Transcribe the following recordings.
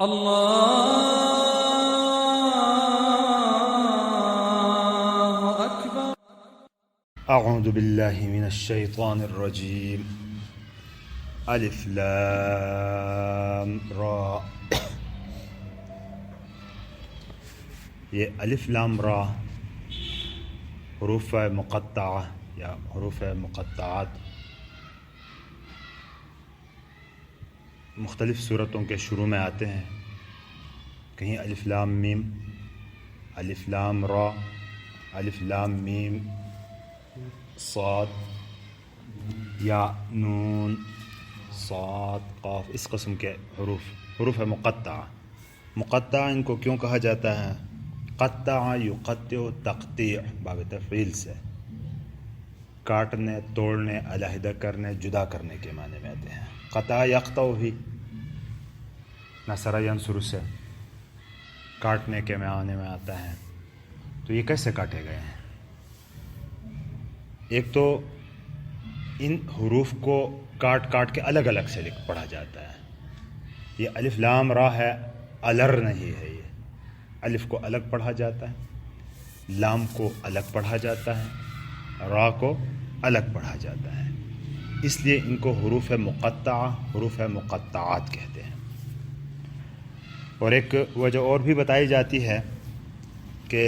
الله أكبر. أعوذ بالله من الشيطان الرجيم. ألف لام را. یہ الف لام را حروف مقطعہ یا حروف مقطعات مختلف صورتوں کے شروع میں آتے ہیں. کہیں الف لام میم، الف لام را، الف لام میم صاد یا نون صاد قاف، اس قسم کے حروف مقطعہ. مقطعہ ان کو کیوں کہا جاتا ہے؟ قطع یقطع تقطیع باب تفعیل سے، کاٹنے، توڑنے، علیحدہ کرنے، جدا کرنے کے معنی میں آتے ہیں. قطع یقطع بھی نصر ینصر سے کاٹنے کے معنی میں آتا ہے. تو یہ کیسے کاٹے گئے ہیں؟ ایک تو ان حروف کو کاٹ کاٹ کے الگ الگ سے پڑھا جاتا ہے. یہ الف لام را ہے، الر نہیں ہے. یہ الف کو الگ پڑھا جاتا ہے، لام کو الگ پڑھا جاتا ہے، را کو الگ پڑھا جاتا ہے. اس لیے ان کو حروف مقطعہ، حروف مقطعات کہتے ہیں. اور ایک وجہ اور بھی بتائی جاتی ہے کہ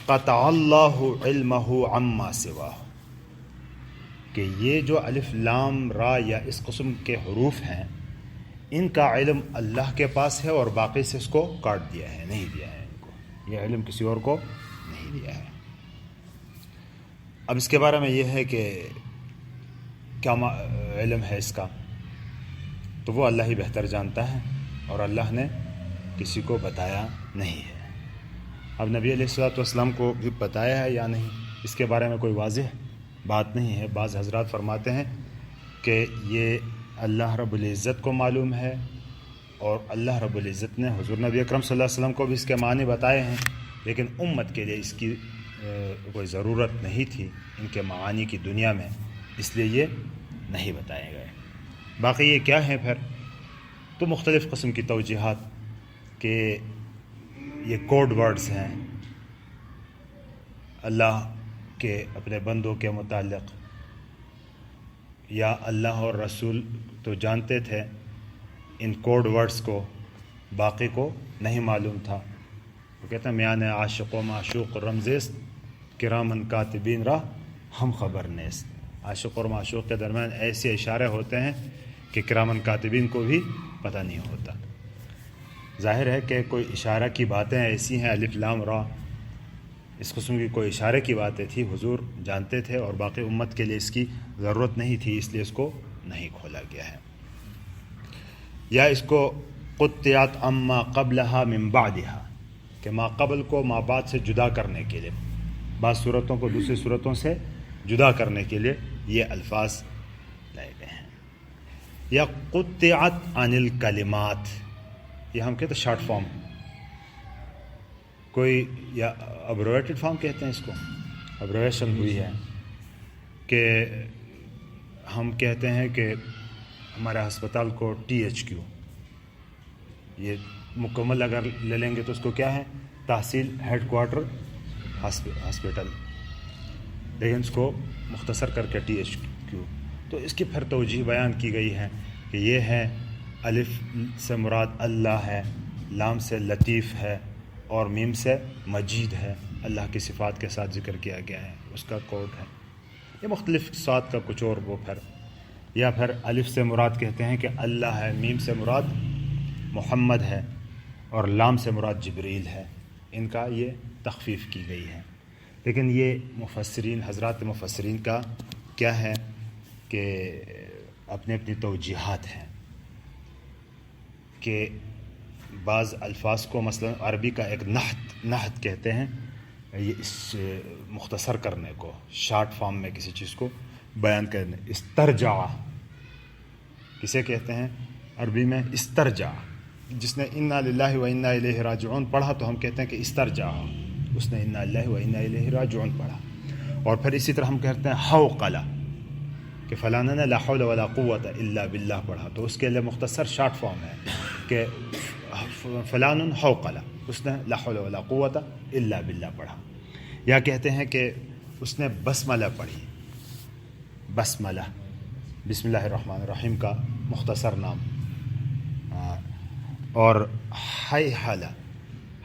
قطع اللہ علمہ عما سواہ، کہ یہ جو الف لام را یا اس قسم کے حروف ہیں، ان کا علم اللہ کے پاس ہے اور باقی سے اس کو کاٹ دیا ہے، نہیں دیا ہے. ان کو یہ علم کسی اور کو نہیں دیا ہے. اب اس کے بارے میں یہ ہے کہ کیا علم ہے اس کا، تو وہ اللہ ہی بہتر جانتا ہے اور اللہ نے کسی کو بتایا نہیں ہے. اب نبی علیہ الصلوۃ والسلام کو بھی بتایا ہے یا نہیں، اس کے بارے میں کوئی واضح بات نہیں ہے. بعض حضرات فرماتے ہیں کہ یہ اللہ رب العزت کو معلوم ہے، اور اللہ رب العزت نے حضور نبی اکرم صلی اللہ علیہ وسلم کو بھی اس کے معنی بتائے ہیں، لیکن امت کے لیے اس کی کوئی ضرورت نہیں تھی ان کے معانی کی دنیا میں، اس لیے یہ نہیں بتائے گئے. باقی یہ کیا ہے پھر؟ تو مختلف قسم کی توجیحات کہ یہ کوڈ ورڈز ہیں اللہ کے اپنے بندوں کے متعلق، یا اللہ اور رسول تو جانتے تھے ان کوڈ ورڈز کو، باقی کو نہیں معلوم تھا. وہ کہتے ہیں میان عاشق و معشوق رمزیست کرامن کاتبین را ہم خبر نیست. عاشق اور معشوق کے درمیان ایسے اشارے ہوتے ہیں کہ کرامن کاتبین کو بھی پتہ نہیں ہوتا. ظاہر ہے کہ کوئی اشارہ کی باتیں ایسی ہیں، الف لام را اس قسم کی کوئی اشارے کی باتیں تھی، حضور جانتے تھے اور باقی امت کے لیے اس کی ضرورت نہیں تھی، اس لیے اس کو نہیں کھولا گیا ہے. یا اس کو قطعت اما قبلها من بعدها، کہ ما قبل کو ما بعد سے جدا کرنے کے لیے، بعض صورتوں کو دوسری صورتوں سے جدا کرنے کے لیے یہ الفاظ لائے گئے ہیں. یا قطعت عن الکلمات، یہ ہم کہتے ہیں شارٹ فارم، کوئی یا ابرویٹڈ فارم کہتے ہیں اس کو، ابرویشن ہوئی ہے کہ ہم کہتے ہیں کہ ہمارے ہسپتال کو THQ، یہ مکمل اگر لے لیں گے تو اس کو کیا ہے؟ تحصیل ہیڈ کوارٹر ہاسپٹل، لیکن اس کو مختصر کر کے THQ. تو اس کی پھر توجیہ بیان کی گئی ہے کہ یہ ہے الف سے مراد اللہ ہے، لام سے لطیف ہے، اور میم سے مجید ہے، اللہ کی صفات کے ساتھ ذکر کیا گیا ہے، اس کا کوڈ ہے. یہ مختلف سات کا کچھ اور وہ پھر. یا پھر الف سے مراد کہتے ہیں کہ اللہ ہے، میم سے مراد محمد ہے، اور لام سے مراد جبریل ہے. ان کا یہ تخفیف کی گئی ہے. لیکن یہ مفسرین، حضرات مفسرین کا کیا ہے کہ اپنی اپنی توجیحات ہیں کہ بعض الفاظ کو مثلا عربی کا ایک نحت کہتے ہیں، یہ اس مختصر کرنے کو، شارٹ فارم میں کسی چیز کو بیان کرنے. استرجع کسے کہتے ہیں عربی میں؟ استرجع. جس نے انا للہ و انا الیہ راجعون پڑھا تو ہم کہتے ہیں کہ استرجع، اس نے انا للہ و انا الیہ راجعون پڑھا. اور پھر اسی طرح ہم کہتے ہیں حوقلہ، کہ فلانا نے لا حول ولا قوت الا باللہ پڑھا تو اس کے لیے مختصر شارٹ فارم ہے کہ فلان حوقلہ، اس نے لا حول ولا قوت الا باللہ پڑھا. یا کہتے ہیں کہ اس نے بسملہ پڑھی، بسملہ بسم اللہ الرحمن الرحیم کا مختصر نام، اور حی حل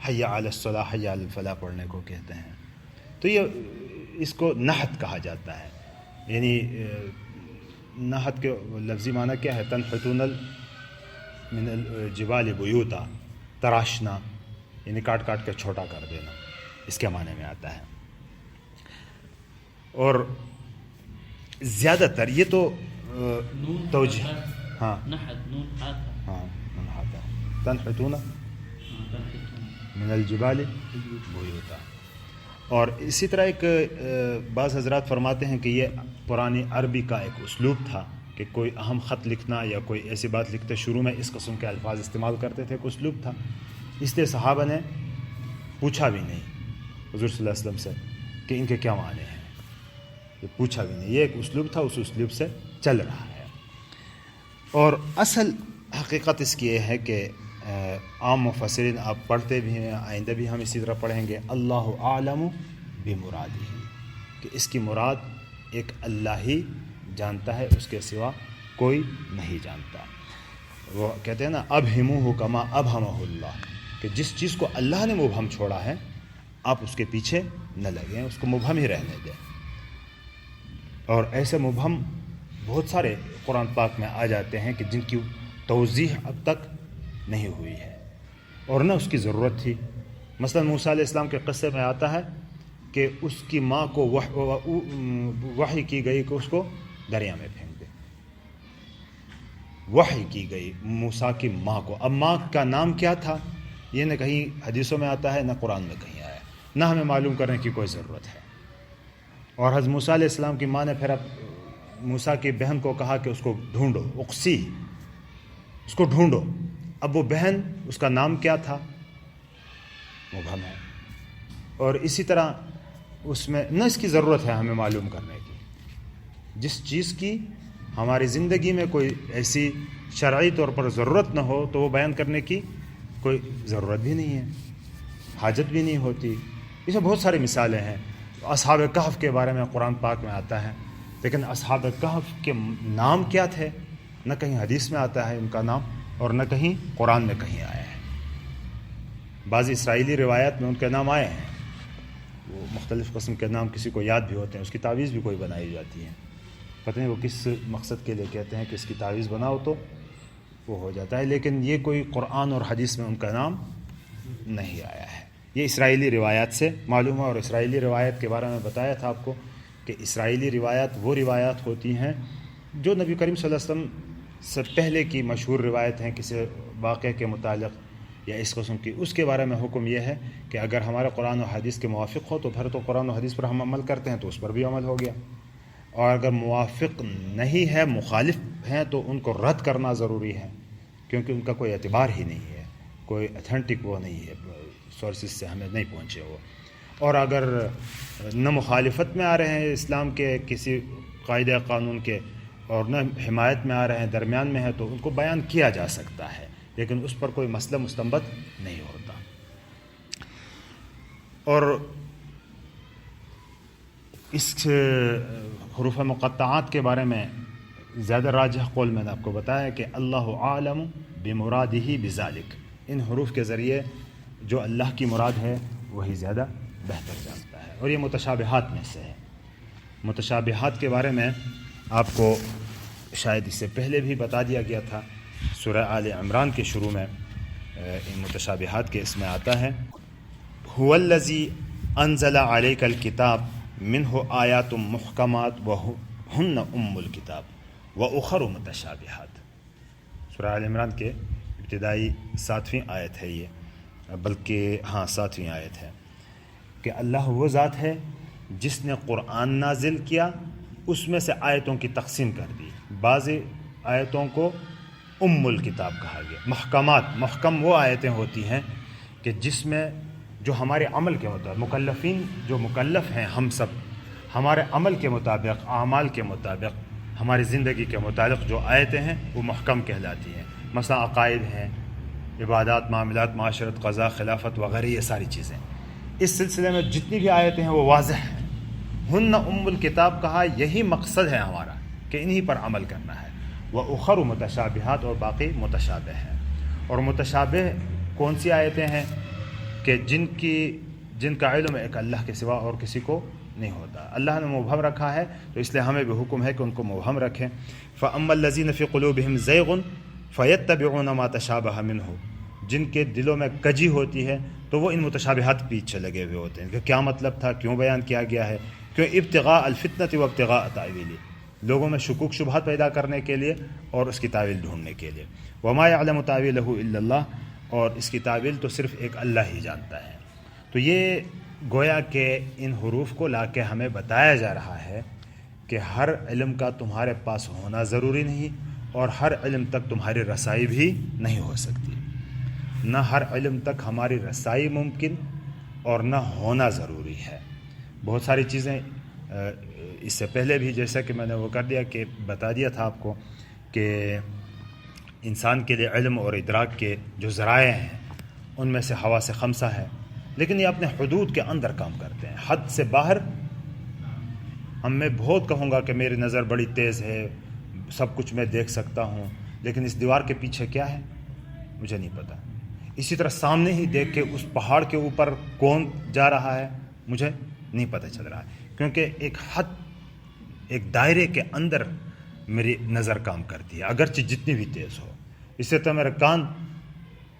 حی علی الصلاح حی علی الفلاح پڑھنے کو کہتے ہیں. تو یہ اس کو نحت کہا جاتا ہے. یعنی نحت کے لفظی معنی کیا ہے؟ تنحتون من الجبال بیوتا، تراشنا، یعنی کاٹ کاٹ کے چھوٹا کر دینا، اس کے معنی میں آتا ہے. اور زیادہ تر یہ تو توجہ، ہاں ہاں تنحتون من الجبال بیوتا. اور اسی طرح ایک بعض حضرات فرماتے ہیں کہ یہ پرانی عربی کا ایک اسلوب تھا کہ کوئی اہم خط لکھنا یا کوئی ایسی بات لکھتے شروع میں اس قسم کے الفاظ استعمال کرتے تھے، ایک اسلوب تھا. اس لیے صحابہ نے پوچھا بھی نہیں حضور صلی اللہ علیہ وسلم سے کہ ان کے کیا معنی ہیں، یہ پوچھا بھی نہیں. یہ ایک اسلوب تھا، اس اسلوب سے چل رہا ہے. اور اصل حقیقت اس کی یہ ہے کہ عام مفسرین آپ پڑھتے بھی ہیں، آئندہ بھی ہم اسی طرح پڑھیں گے، اللہ اعلم بمرادہ، کہ اس کی مراد ایک اللہ ہی جانتا ہے، اس کے سوا کوئی نہیں جانتا. وہ کہتے ہیں نا ابہموہ کما ابہمہ اللہ، کہ جس چیز کو اللہ نے مبہم چھوڑا ہے آپ اس کے پیچھے نہ لگیں، اس کو مبہم ہی رہنے دیں. اور ایسے مبہم بہت سارے قرآن پاک میں آ جاتے ہیں کہ جن کی توضیح اب تک نہیں ہوئی ہے اور نہ اس کی ضرورت تھی. مثلا موسیٰ علیہ السلام کے قصے میں آتا ہے کہ اس کی ماں کو وحی کی گئی کہ اس کو دریا میں پھینک دے. وحی کی گئی موسیٰ کی ماں کو. اب ماں کا نام کیا تھا یہ نہ کہیں حدیثوں میں آتا ہے نہ قرآن میں کہیں آیا، نہ ہمیں معلوم کرنے کی کوئی ضرورت ہے. اور حضرت موسیٰ علیہ السلام کی ماں نے پھر اب موسیٰ کی بہن کو کہا کہ اس کو ڈھونڈو، اقسی، اس کو ڈھونڈو. اب وہ بہن، اس کا نام کیا تھا مبہم ہے. اور اسی طرح اس میں نہ اس کی ضرورت ہے ہمیں معلوم کرنے کی. جس چیز کی ہماری زندگی میں کوئی ایسی شرعی طور پر ضرورت نہ ہو تو وہ بیان کرنے کی کوئی ضرورت بھی نہیں ہے، حاجت بھی نہیں ہوتی. اس میں بہت ساری مثالیں ہیں. اصحاب کہف کے بارے میں قرآن پاک میں آتا ہے، لیکن اصحاب کہف کے نام کیا تھے نہ کہیں حدیث میں آتا ہے ان کا نام اور نہ کہیں قرآن میں کہیں آیا ہے. بعض اسرائیلی روایات میں ان کے نام آئے ہیں، وہ مختلف قسم کے نام کسی کو یاد بھی ہوتے ہیں، اس کی تعویذ بھی کوئی بنائی جاتی ہے. پتہ نہیں وہ کس مقصد کے لیے کہتے ہیں کہ اس کی تعویذ بناؤ تو وہ ہو جاتا ہے، لیکن یہ کوئی قرآن اور حدیث میں ان کا نام نہیں آیا ہے. یہ اسرائیلی روایات سے معلوم ہے. اور اسرائیلی روایت کے بارے میں بتایا تھا آپ کو کہ اسرائیلی روایات وہ روایات ہوتی ہیں جو نبی کریم صلی اللہ علیہ وسلم سے پہلے کی مشہور روایت ہیں کسی واقعے کے متعلق یا اس قسم کی. اس کے بارے میں حکم یہ ہے کہ اگر ہمارے قرآن و حدیث کے موافق ہو تو پھر تو قرآن و حدیث پر ہم عمل کرتے ہیں تو اس پر بھی عمل ہو گیا، اور اگر موافق نہیں ہے، مخالف ہیں تو ان کو رد کرنا ضروری ہے، کیونکہ ان کا کوئی اعتبار ہی نہیں ہے، کوئی اتھینٹک وہ نہیں ہے، سورسز سے ہمیں نہیں پہنچے وہ. اور اگر نہ مخالفت میں آ رہے ہیں اسلام کے کسی قاعدہ قانون کے اور نہ حمایت میں آ رہے ہیں، درمیان میں ہے، تو ان کو بیان کیا جا سکتا ہے، لیکن اس پر کوئی مسئلہ مستنبط نہیں ہوتا. اور اس حروف مقطعات کے بارے میں زیادہ راجح قول میں نے آپ کو بتایا کہ اللہ عالم بمرادہ بذالک، ان حروف کے ذریعے جو اللہ کی مراد ہے وہی زیادہ بہتر جانتا ہے. اور یہ متشابہات میں سے ہے. متشابہات کے بارے میں آپ کو شاید اس سے پہلے بھی بتا دیا گیا تھا. سورہ آل عمران کے شروع میں ان متشابہات کے اس میں آتا ہے هو الذی انزل علیک الکتاب منہ آیات محکمات وہن ام الکتاب واخر متشابہات. سورہ آل عمران کے ابتدائی 7ویں آیت ہے یہ، بلکہ 7ویں آیت ہے کہ اللہ وہ ذات ہے جس نے قرآن نازل کیا، اس میں سے آیتوں کی تقسیم کر دی. بعض آیتوں کو ام الکتاب کہا گیا. محکمات، محکم وہ آیتیں ہوتی ہیں کہ جس میں جو ہمارے عمل کے مطابق، مکلفین جو مکلف ہیں ہم سب، ہمارے عمل کے مطابق، اعمال کے مطابق ہماری زندگی کے متعلق جو آیتیں ہیں وہ محکم کہلاتی ہیں. مثلا عقائد ہیں، عبادات، معاملات، معاشرت، قضاء، خلافت وغیرہ، یہ ساری چیزیں اس سلسلے میں جتنی بھی آیتیں ہیں وہ واضح ہیں. ہن ام الکتاب کہا، یہی مقصد ہے ہمارا کہ انہی پر عمل کرنا ہے. وَأُخَرُ متشابہات، اور باقی متشابہ ہیں. اور متشابہ کون سی آیتیں ہیں؟ کہ جن کا علم ایک اللہ کے سوا اور کسی کو نہیں ہوتا. اللہ نے مبہم رکھا ہے تو اس لیے ہمیں بھی حکم ہے کہ ان کو مبہم رکھیں. فَأَمَّا الَّذِينَ فِي قُلُوبِهِمْ زَيْغٌ فَيَتَّبِعُونَ مَا تَشَابَهَ مِنْهُ، جن کے دلوں میں کجی ہوتی ہے تو وہ ان متشابہات پیچھے لگے ہوئے ہوتے ہیں کہ کیا مطلب تھا، کیوں بیان کیا گیا ہے، کیوں ابتغاء الفتنة وابتغاء تأویلہ، لوگوں میں شکوک شبہات پیدا کرنے کے لیے اور اس کی تعویل ڈھونڈنے کے لیے. وما يعلم تأویلہ الا اللہ، اور اس کی تعویل تو صرف ایک اللہ ہی جانتا ہے. تو یہ گویا کہ ان حروف کو لا کے ہمیں بتایا جا رہا ہے کہ ہر علم کا تمہارے پاس ہونا ضروری نہیں، اور ہر علم تک تمہاری رسائی بھی نہیں ہو سکتی. نہ ہر علم تک ہماری رسائی ممکن اور نہ ہونا ضروری ہے. بہت ساری چیزیں اس سے پہلے بھی جیسا کہ میں نے وہ کر دیا کہ بتا دیا تھا آپ کو کہ انسان کے لیے علم اور ادراک کے جو ذرائع ہیں ان میں سے حواس خمسہ ہے، لیکن یہ اپنے حدود کے اندر کام کرتے ہیں. حد سے باہر میں بہت کہوں گا کہ میری نظر بڑی تیز ہے، سب کچھ میں دیکھ سکتا ہوں، لیکن اس دیوار کے پیچھے کیا ہے مجھے نہیں پتا. اسی طرح سامنے ہی دیکھ کے اس پہاڑ کے اوپر کون جا رہا ہے مجھے نہیں پتہ چل رہا ہے، کیونکہ ایک حد، ایک دائرے کے اندر میری نظر کام کرتی ہے، اگرچہ جتنی بھی تیز ہو. اس سے تو میرے کان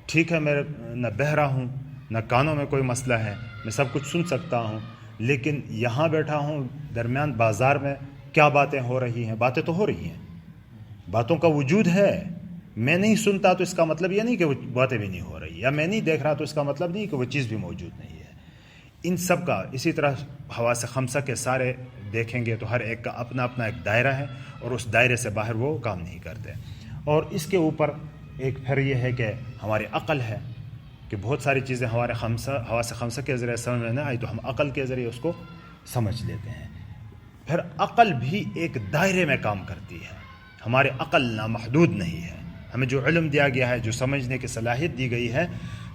ٹھیک ہے، میں نہ بہرا ہوں، نہ کانوں میں کوئی مسئلہ ہے، میں سب کچھ سن سکتا ہوں، لیکن یہاں بیٹھا ہوں درمیان بازار میں، کیا باتیں ہو رہی ہیں؟ باتیں تو ہو رہی ہیں، باتوں کا وجود ہے. میں نہیں سنتا تو اس کا مطلب یہ نہیں کہ وہ باتیں بھی نہیں ہو رہی، یا میں نہیں دیکھ رہا تو اس کا مطلب نہیں کہ وہ چیز بھی موجود نہیں ہے. ان سب کا اسی طرح حواس خمسہ کے سارے دیکھیں گے تو ہر ایک کا اپنا اپنا ایک دائرہ ہے، اور اس دائرے سے باہر وہ کام نہیں کرتے. اور اس کے اوپر ایک پھر یہ ہے کہ ہماری عقل ہے کہ بہت ساری چیزیں ہمارے حواس خمسہ کے ذریعے سمجھ میں نہ آئی تو ہم عقل کے ذریعے اس کو سمجھ لیتے ہیں. پھر عقل بھی ایک دائرے میں کام کرتی ہے. ہماری عقل نامحدود نہیں ہے. ہمیں جو علم دیا گیا ہے، جو سمجھنے کی صلاحیت دی گئی ہے،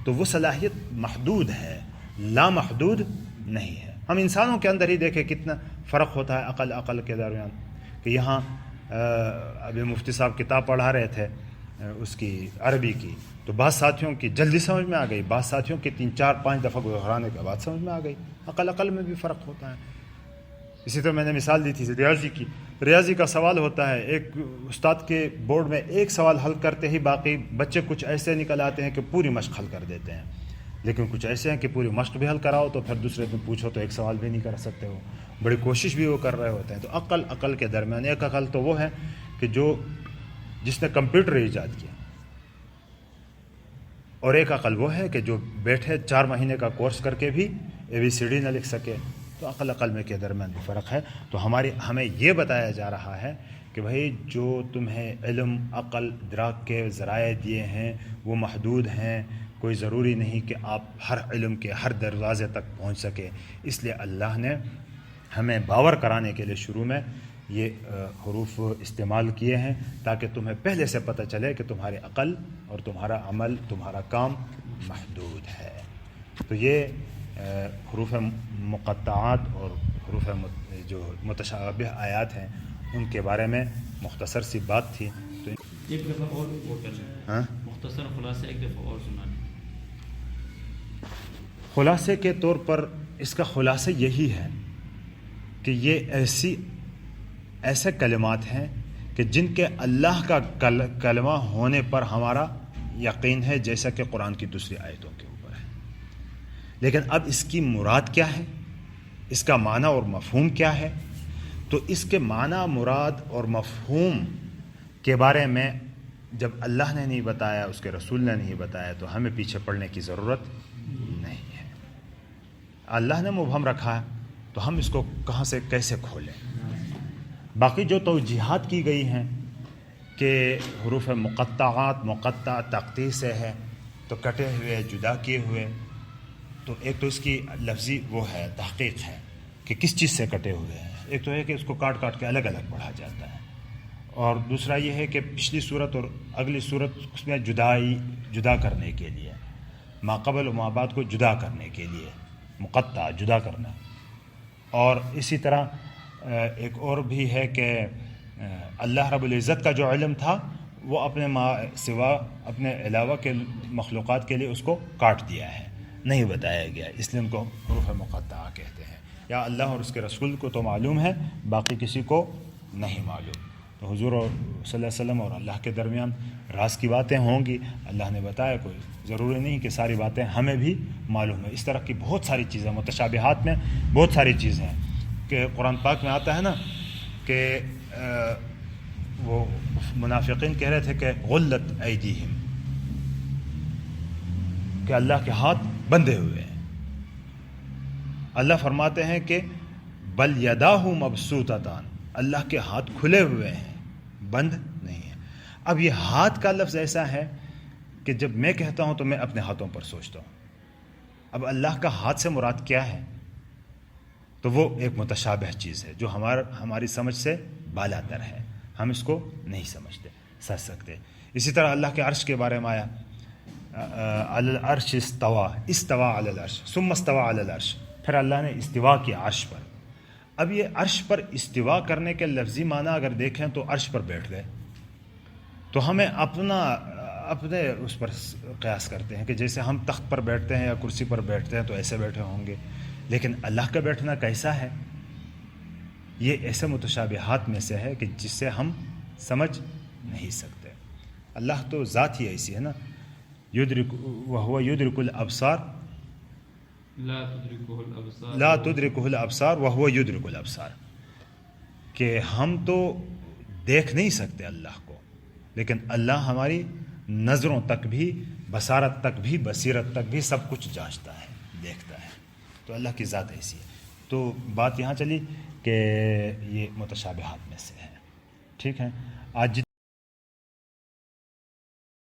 تو وہ صلاحیت محدود ہے، لامحدود نہیں ہے. ہم انسانوں کے اندر ہی دیکھیں کتنا فرق ہوتا ہے عقل کے درمیان. کہ یہاں ابھی مفتی صاحب کتاب پڑھا رہے تھے اس کی عربی کی، تو بعض ساتھیوں کی جلدی سمجھ میں آ گئی، بعض ساتھیوں کی 3-4-5 دفعہ گزرانے کے بعد سمجھ میں آ گئی. عقل میں بھی فرق ہوتا ہے. اسی طرح میں نے مثال دی تھی ریاضی کی. ریاضی کا سوال ہوتا ہے، ایک استاد کے بورڈ میں ایک سوال حل کرتے ہی باقی بچے کچھ ایسے نکل آتے ہیں کہ پوری مشق حل کر دیتے ہیں، لیکن کچھ ایسے ہیں کہ پوری مشق بھی حل کراؤ تو پھر دوسرے دن پوچھو تو ایک سوال بھی نہیں کر سکتے ہو. بڑی کوشش بھی وہ کر رہے ہوتے ہیں. تو عقل کے درمیان ایک عقل تو وہ ہے کہ جس نے کمپیوٹر ایجاد کیا، اور ایک عقل وہ ہے کہ جو بیٹھے 4 مہینے کا کورس کر کے بھی ABCD نہ لکھ سکے. تو عقل میں کے درمیان بھی فرق ہے. تو ہمیں یہ بتایا جا رہا ہے کہ بھائی جو تمہیں علم، عقل، ادراک کے ذرائع دیے ہیں وہ محدود ہیں. کوئی ضروری نہیں کہ آپ ہر علم کے ہر دروازے تک پہنچ سکے. اس لیے اللہ نے ہمیں باور کرانے کے لیے شروع میں یہ حروف استعمال کیے ہیں تاکہ تمہیں پہلے سے پتہ چلے کہ تمہاری عقل اور تمہارا عمل، تمہارا کام محدود ہے. تو یہ حروف مقطعات اور حروف جو متشابہ آیات ہیں ان کے بارے میں مختصر سی بات تھی. تو ایک دفعہ اور کر لیں، مختصر خلاصہ ایک دفعہ اور سنا لیں. خلاصے کے طور پر اس کا خلاصہ یہی ہے کہ یہ ایسے کلمات ہیں کہ جن کے اللہ کا کلمہ ہونے پر ہمارا یقین ہے، جیسا کہ قرآن کی دوسری آیتوں کے اوپر ہے. لیکن اب اس کی مراد کیا ہے، اس کا معنی اور مفہوم کیا ہے؟ تو اس کے معنی، مراد اور مفہوم کے بارے میں جب اللہ نے نہیں بتایا، اس کے رسول نے نہیں بتایا، تو ہمیں پیچھے پڑنے کی ضرورت نہیں ہے. اللہ نے مبہم رکھا ہے تو ہم اس کو کہاں سے کیسے کھولیں؟ باقی جو توجیحات کی گئی ہیں کہ حروف مقطعات، مقطع تقطیع سے ہے تو کٹے ہوئے، جدا کیے ہوئے، تو ایک تو اس کی لفظی وہ ہے، تحقیق ہے کہ کس چیز سے کٹے ہوئے ہیں. ایک تو ہے کہ اس کو کاٹ کے الگ الگ پڑھا جاتا ہے، اور دوسرا یہ ہے کہ پچھلی صورت اور اگلی صورت اس میں جدا کرنے کے لیے، ما قبل و ما بعد کو جدا کرنے کے لیے، مقطع جدا کرنا. اور اسی طرح ایک اور بھی ہے کہ اللہ رب العزت کا جو علم تھا وہ اپنے سوا اپنے علاوہ کے مخلوقات کے لیے اس کو کاٹ دیا ہے، نہیں بتایا گیا، اس لیے ان کو حروف مقطعہ کہتے ہیں. یا اللہ اور اس کے رسول کو تو معلوم ہے، باقی کسی کو نہیں معلوم. تو حضور صلی اللہ علیہ وسلم اور اللہ کے درمیان راز کی باتیں ہوں گی، اللہ نے بتایا، کوئی ضروری نہیں کہ ساری باتیں ہمیں بھی معلوم ہے. اس طرح کی بہت ساری چیزیں، متشابہات میں بہت ساری چیزیں ہیں کہ قرآن پاک میں آتا ہے نا کہ وہ منافقین کہہ رہے تھے کہ غلت ایدیہم، کہ اللہ کے ہاتھ بندھے ہوئے ہیں. اللہ فرماتے ہیں کہ بل یداہ مبسوطتان، اللہ کے ہاتھ کھلے ہوئے ہیں، بند نہیں ہیں. اب یہ ہاتھ کا لفظ ایسا ہے کہ جب میں کہتا ہوں تو میں اپنے ہاتھوں پر سوچتا ہوں. اب اللہ کا ہاتھ سے مراد کیا ہے؟ تو وہ ایک متشابہ چیز ہے جو ہماری سمجھ سے بالا تر ہے، ہم اس کو نہیں سمجھ سکتے. اسی طرح اللہ کے عرش کے بارے میں آیا علی العرش استوى علی العرش ثم استوى علی العرش، پھر اللہ نے استوا کیا عرش پر. اب یہ عرش پر استوا کرنے کے لفظی معنی اگر دیکھیں تو عرش پر بیٹھ گئے، تو ہمیں اپنے اس پر قیاس کرتے ہیں کہ جیسے ہم تخت پر بیٹھتے ہیں یا کرسی پر بیٹھتے ہیں تو ایسے بیٹھے ہوں گے، لیکن اللہ کا بیٹھنا کیسا ہے؟ یہ ایسے متشابہات میں سے ہے کہ جس سے ہم سمجھ نہیں سکتے. اللہ تو ذات ہی ایسی ہے نا، یدرک وہو یدرک الابصار لا تدرکہ الابصار وہو یدرک الابصار، کہ ہم تو دیکھ نہیں سکتے اللہ کو، لیکن اللہ ہماری نظروں تک بھی، بصارت تک بھی، بصیرت تک بھی سب کچھ جانچتا ہے، دیکھتا ہے. تو اللہ کی ذات ایسی ہے. تو بات یہاں چلی کہ یہ متشابہات میں سے ہے. ٹھیک ہے، آج